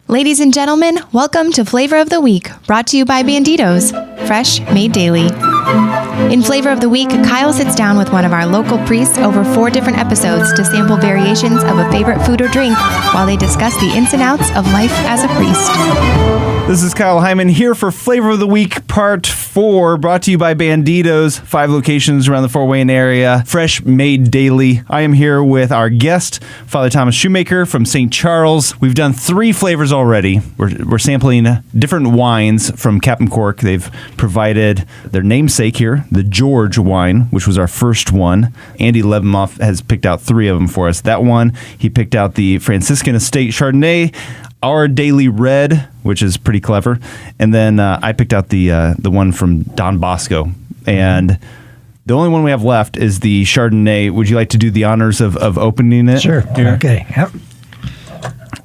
Ladies and gentlemen, welcome to Flavor of the Week, brought to you by Banditos, fresh, made daily. In Flavor of the Week, Kyle sits down with one of our local priests over 4 different episodes to sample variations of a favorite food or drink while they discuss the ins and outs of life as a priest. This is Kyle Hyman here for Flavor of the Week Part 4, brought to you by Banditos, 5 locations around the Fort Wayne area, fresh, made daily. I am here with our guest, Father Thomas Shoemaker from St. Charles. We've done 3 flavors already. We're sampling different wines from Captain Cork. They've provided their namesake here, the George wine, which was our first one. Andy Lebemoff has picked out 3 of them for us. That one, he picked out the Franciscan Estate Chardonnay, Our Daily Red, which is pretty clever, and then I picked out the one from Don Bosco. And the only one we have left is the Chardonnay. Would you like to do the honors of opening it? Sure. Here? Okay. Yep.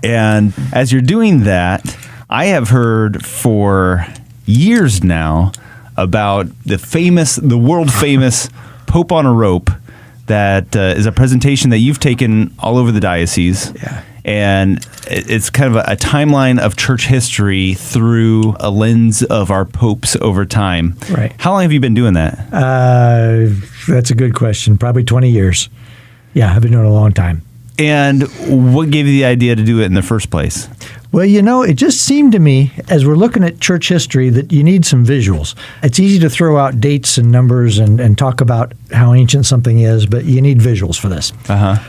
And as you're doing that, I have heard for years now about the world famous Pope on a Rope. That is a presentation that you've taken all over the diocese. Yeah. And it's kind of a timeline of church history through a lens of our popes over time. Right. How long have you been doing that? That's a good question. Probably 20 years. Yeah, I've been doing it a long time. And what gave you the idea to do it in the first place? Well, it just seemed to me, as we're looking at church history, that you need some visuals. It's easy to throw out dates and numbers and talk about how ancient something is, but you need visuals for this.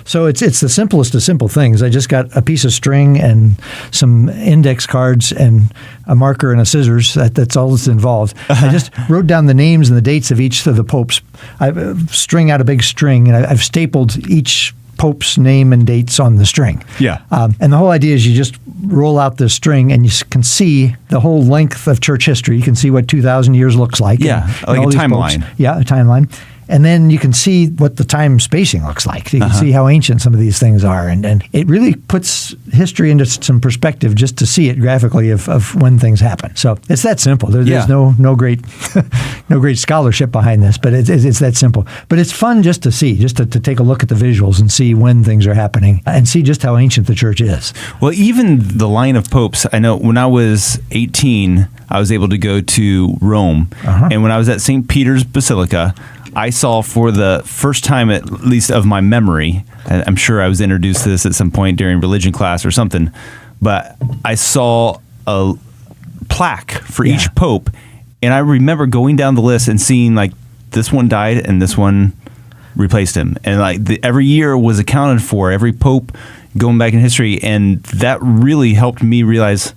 So it's the simplest of simple things. I just got a piece of string and some index cards and a marker and a scissors. That's all that's involved. I just wrote down the names and the dates of each of the popes. I string out a big string, and I've stapled each Pope's name and dates on the string. Yeah. And the whole idea is you just roll out the string and you can see the whole length of church history. You can see what 2,000 years looks like. Yeah, like a timeline. Yeah, a timeline. And then you can see what the time spacing looks like. You can see how ancient some of these things are. And it really puts history into some perspective just to see it graphically of when things happen. So it's that simple. There's no great no great scholarship behind this, but it's that simple. But it's fun just to see, just to take a look at the visuals and see when things are happening and see just how ancient the church is. Well, even the line of popes, I know when I was 18, I was able to go to Rome. And when I was at St. Peter's Basilica, I saw for the first time, at least of my memory, and I'm sure I was introduced to this at some point during religion class or something, but I saw a plaque for each pope, and I remember going down the list and seeing like this one died and this one replaced him, and like every year was accounted for, every pope going back in history, and that really helped me realize,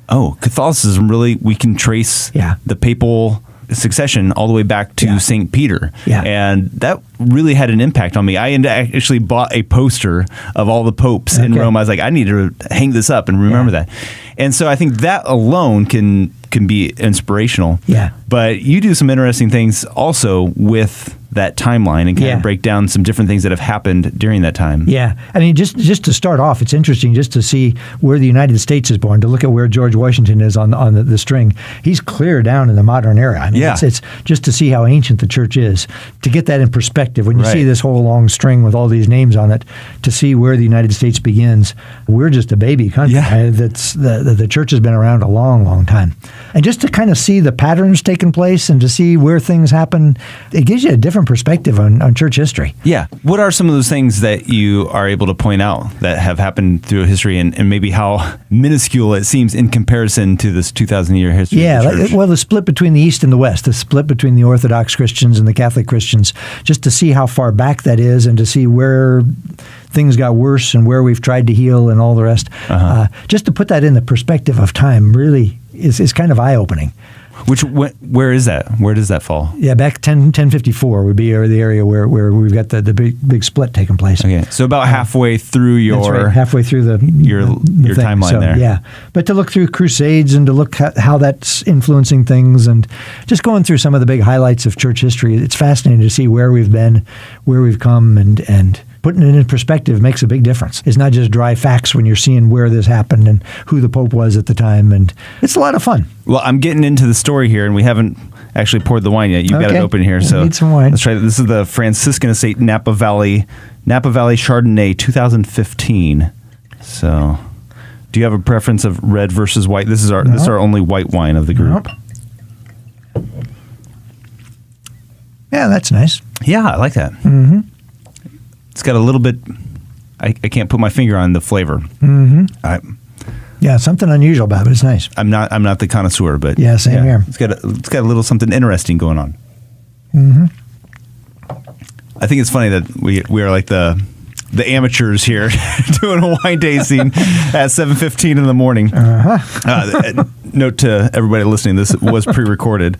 Catholicism really, we can trace the papal succession all the way back to St. Peter. And that really had an impact on me. I actually bought a poster of all the popes in Rome. I was like, I need to hang this up and remember that. And so I think that alone can be inspirational. But you do some interesting things also with that timeline and kind of break down some different things that have happened during that time. I mean, just to start off, it's interesting just to see where the United States is born, to look at where George Washington is on the string. He's clear down in the modern era. I mean, it's just to see how ancient the church is, to get that in perspective. When you see this whole long string with all these names on it, to see where the United States begins, we're just a baby country. The church has been around a long, long time. And just to kind of see the patterns taking place and to see where things happen, it gives you a different perspective on church history. What are some of those things that you are able to point out that have happened through history and maybe how minuscule it seems in comparison to this 2,000-year history of the church? Well, the split between the East and the West, the split between the Orthodox Christians and the Catholic Christians, just to see how far back that is and to see where things got worse and where we've tried to heal and all the rest. Just to put that in the perspective of time really is kind of eye-opening. Where is that? Where does that fall? Back 1054 would be the area where we've got the big split taking place. Okay, so about halfway through your halfway through your timeline there. But to look through Crusades and to look at how that's influencing things and just going through some of the big highlights of church history, it's fascinating to see where we've been, where we've come, and putting it in perspective makes a big difference. It's not just dry facts when you're seeing where this happened and who the Pope was at the time, and it's a lot of fun. Well, I'm getting into the story here, and we haven't actually poured the wine yet. You've got it open here, so need some wine. Let's try it. This is the Franciscan Estate Napa Valley Chardonnay 2015. So Do you have a preference of red versus white? This is our only white wine of the group. Nope. Yeah, that's nice. Yeah, I like that. Mm-hmm. It's got a little bit. I can't put my finger on the flavor. Mm-hmm. Yeah, something unusual about it, but it's nice. I'm not the connoisseur, but yeah, same here. It's got a little something interesting going on. Mm-hmm. I think it's funny that we are like the amateurs here doing a wine tasting at 7:15 in the morning. Note to everybody listening, this was pre-recorded.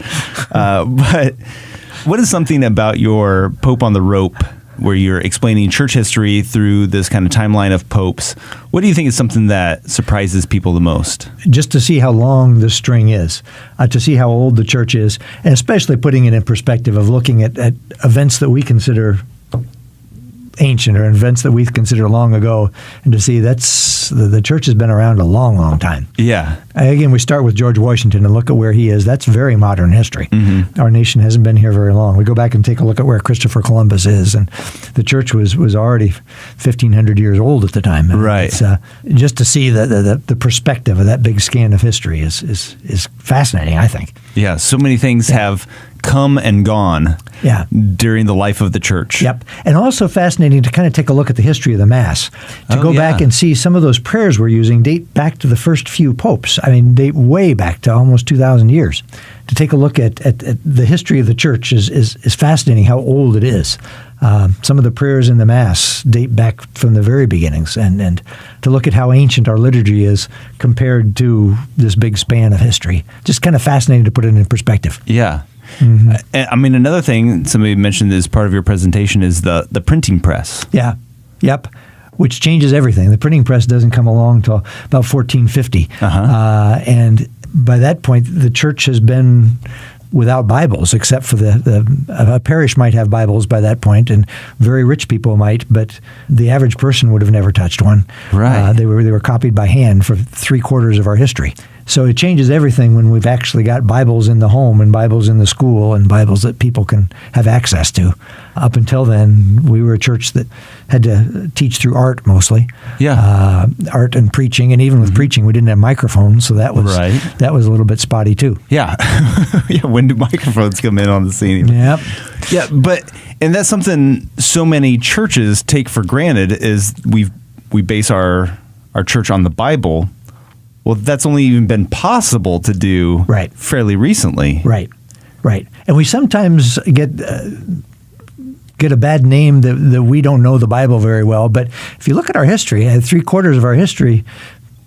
But what is something about your Pope on the Rope, where you're explaining church history through this kind of timeline of popes? What do you think is something that surprises people the most? Just to see how long the string is, to see how old the church is, and especially putting it in perspective of looking at events that we consider ancient or events that we consider long ago, and to see that's the church has been around a long, long time. Yeah. Again, we start with George Washington and look at where he is. That's very modern history. Mm-hmm. Our nation hasn't been here very long. We go back and take a look at where Christopher Columbus is, and the church was already 1,500 years old at the time. And right. It's, just to see the perspective of that big scan of history is fascinating, I think. Yeah. So many things have come and gone during the life of the church. Yep. And also fascinating to kind of take a look at the history of the Mass, to go back and see some of those prayers we're using date back to the first few popes. I mean, date way back to almost 2,000 years. To take a look at the history of the church is fascinating, how old it is. Some of the prayers in the Mass date back from the very beginnings, and to look at how ancient our liturgy is compared to this big span of history. Just kind of fascinating to put it in perspective. Yeah. Mm-hmm. I mean, another thing somebody mentioned as part of your presentation is the printing press. Yeah. Yep. Which changes everything. The printing press doesn't come along till about 1450. And by that point, the church has been without Bibles, except for a parish might have Bibles by that point, and very rich people might, but the average person would have never touched one. Right. They were copied by hand for 3/4 of our history. So it changes everything when we've actually got Bibles in the home and Bibles in the school and Bibles that people can have access to. Up until then, we were a church that had to teach through art mostly. Yeah. Art and preaching, and even with preaching, we didn't have microphones, so that was a little bit spotty too. Yeah. Yeah. When do microphones come in on the scene? Yep. Yeah, and that's something so many churches take for granted is we base our church on the Bible. Well, that's only even been possible to do fairly recently. Right. And we sometimes get a bad name that we don't know the Bible very well. But if you look at our history, 3/4 of our history,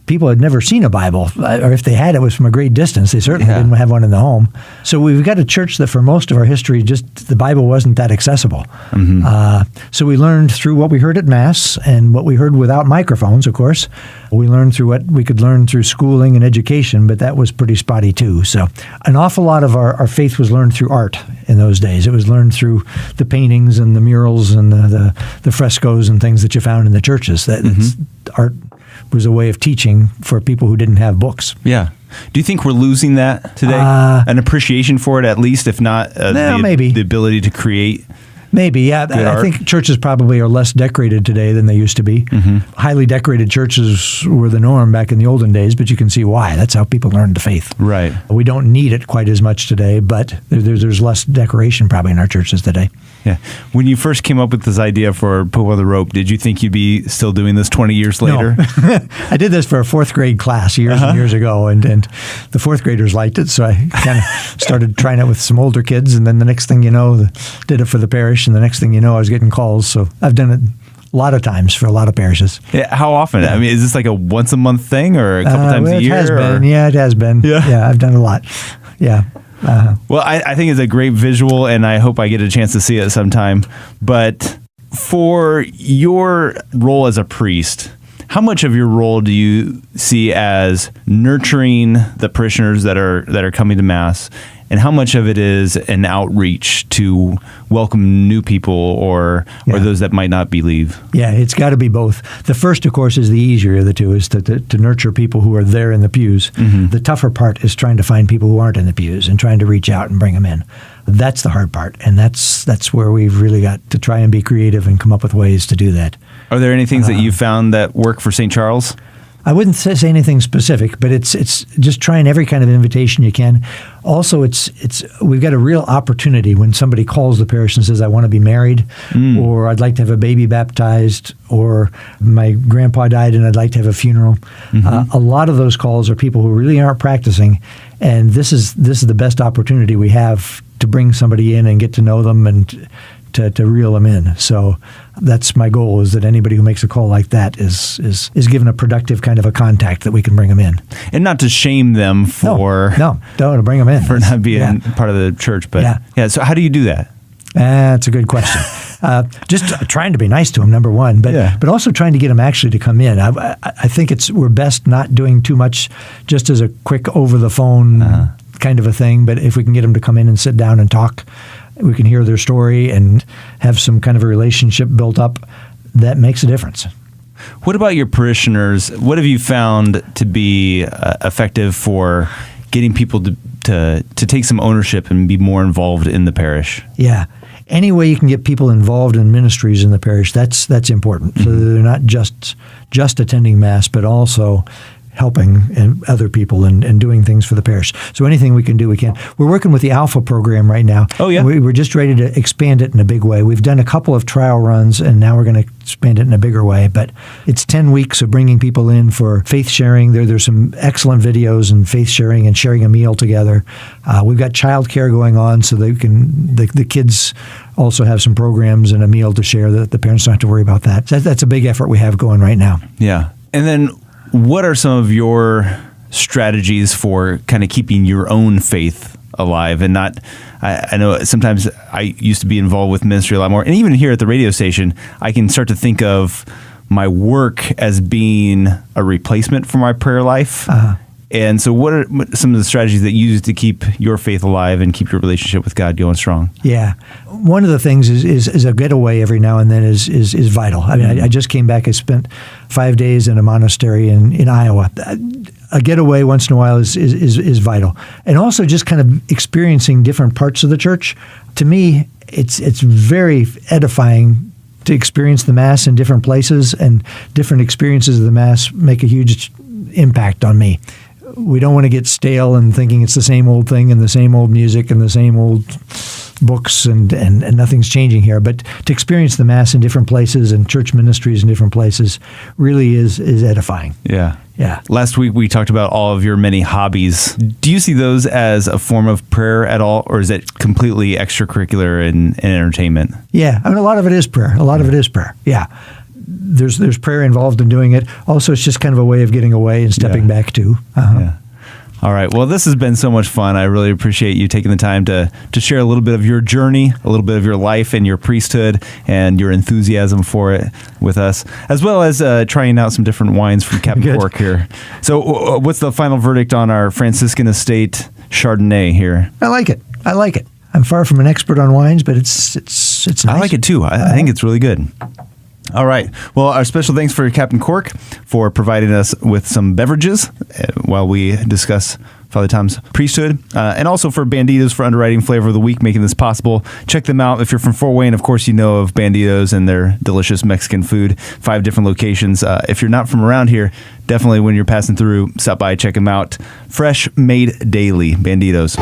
people had never seen a Bible, or if they had, it was from a great distance. They certainly didn't have one in the home. So we've got a church that for most of our history, just the Bible wasn't that accessible. Mm-hmm. So we learned through what we heard at Mass and what we heard without microphones, of course. We learned through what we could learn through schooling and education, but that was pretty spotty too. So an awful lot of our faith was learned through art in those days. It was learned through the paintings and the murals and the frescoes and things that you found in the churches. Art was a way of teaching for people who didn't have books. Yeah. Do you think we're losing that today? An appreciation for it, at least, if not maybe. The ability to create? Maybe, yeah. I think churches probably are less decorated today than they used to be. Mm-hmm. Highly decorated churches were the norm back in the olden days, but you can see why. That's how people learned the faith. Right. We don't need it quite as much today, but there's less decoration probably in our churches today. Yeah. When you first came up with this idea for Pope on the Rope, did you think you'd be still doing this 20 years later? No. I did this for a 4th grade class years and years ago, and the 4th graders liked it, so I kind of started trying it with some older kids, and then the next thing you know, did it for the parish, and the next thing you know, I was getting calls. So I've done it a lot of times for a lot of parishes. Yeah, how often? I mean, is this like a once a month thing or a couple times a year? It has been. Yeah, it has been. Yeah, I've done a lot. Yeah. Well, I think it's a great visual, and I hope I get a chance to see it sometime. But for your role as a priest, how much of your role do you see as nurturing the parishioners that are coming to Mass, and how much of it is an outreach to welcome new people or those that might not believe? Yeah, it's got to be both. The first, of course, is the easier of the two, is to nurture people who are there in the pews. Mm-hmm. The tougher part is trying to find people who aren't in the pews and trying to reach out and bring them in. That's the hard part, and that's where we've really got to try and be creative and come up with ways to do that. Are there any things that you found that work for St. Charles? I wouldn't say anything specific, but it's just trying every kind of invitation you can. Also, we've got a real opportunity when somebody calls the parish and says, I want to be married, or I'd like to have a baby baptized, or my grandpa died and I'd like to have a funeral. A lot of those calls are people who really aren't practicing, and this is the best opportunity we have to bring somebody in and get to know them and to reel them in. So that's my goal, is that anybody who makes a call like that is given a productive kind of a contact that we can bring them in. And not to shame them for... No, to bring them in. For not being part of the church. But so how do you do that? That's a good question. Just trying to be nice to them, number one, but also trying to get them actually to come in. I think we're best not doing too much just as a quick over-the-phone kind of a thing, but if we can get them to come in and sit down and talk, we can hear their story and have some kind of a relationship built up, that makes a difference. What about your parishioners? What have you found to be effective for getting people to take some ownership and be more involved in the parish? Yeah. Any way you can get people involved in ministries in the parish, that's important. So they're not just attending Mass, but also helping other people and doing things for the parish. So anything we can do, we can. We're working with the Alpha program right now. Oh, yeah? We're just ready to expand it in a big way. We've done a couple of trial runs, and now we're going to expand it in a bigger way. But it's 10 weeks of bringing people in for faith sharing. There's some excellent videos and faith sharing and sharing a meal together. We've got childcare going on, so the kids also have some programs and a meal to share, that the parents don't have to worry about that. So that's a big effort we have going right now. Yeah. And then what are some of your strategies for kind of keeping your own faith alive and not? I know sometimes I used to be involved with ministry a lot more, and even here at the radio station, I can start to think of my work as being a replacement for my prayer life. And so what are some of the strategies that you use to keep your faith alive and keep your relationship with God going strong? Yeah. One of the things is a getaway every now and then is vital. I mean, I just came back. I spent 5 days in a monastery in Iowa. A getaway once in a while is vital. And also just kind of experiencing different parts of the church. To me, it's very edifying to experience the Mass in different places, and different experiences of the Mass make a huge impact on me. We don't want to get stale and thinking it's the same old thing and the same old music and the same old books and nothing's changing here. But to experience the Mass in different places and church ministries in different places really is edifying. Yeah. Yeah. Last week we talked about all of your many hobbies. Do you see those as a form of prayer at all, or is it completely extracurricular and entertainment? Yeah. I mean, a lot of it is prayer. Yeah. There's prayer involved in doing it. Also, it's just kind of a way of getting away and stepping back too. Yeah. All right. Well, this has been so much fun. I really appreciate you taking the time to share a little bit of your journey, a little bit of your life and your priesthood and your enthusiasm for it with us, as well as trying out some different wines from Captain Cork here. So what's the final verdict on our Franciscan Estate Chardonnay here? I like it. I'm far from an expert on wines, but it's nice. I like it too. I think it's really good. All right. Well, our special thanks for Captain Cork for providing us with some beverages while we discuss Father Tom's priesthood, and also for Banditos for underwriting Flavor of the Week, making this possible. Check them out. If you're from Fort Wayne, of course, you know of Banditos and their delicious Mexican food, 5 different locations. If you're not from around here, definitely when you're passing through, stop by, check them out. Fresh, made daily, Banditos.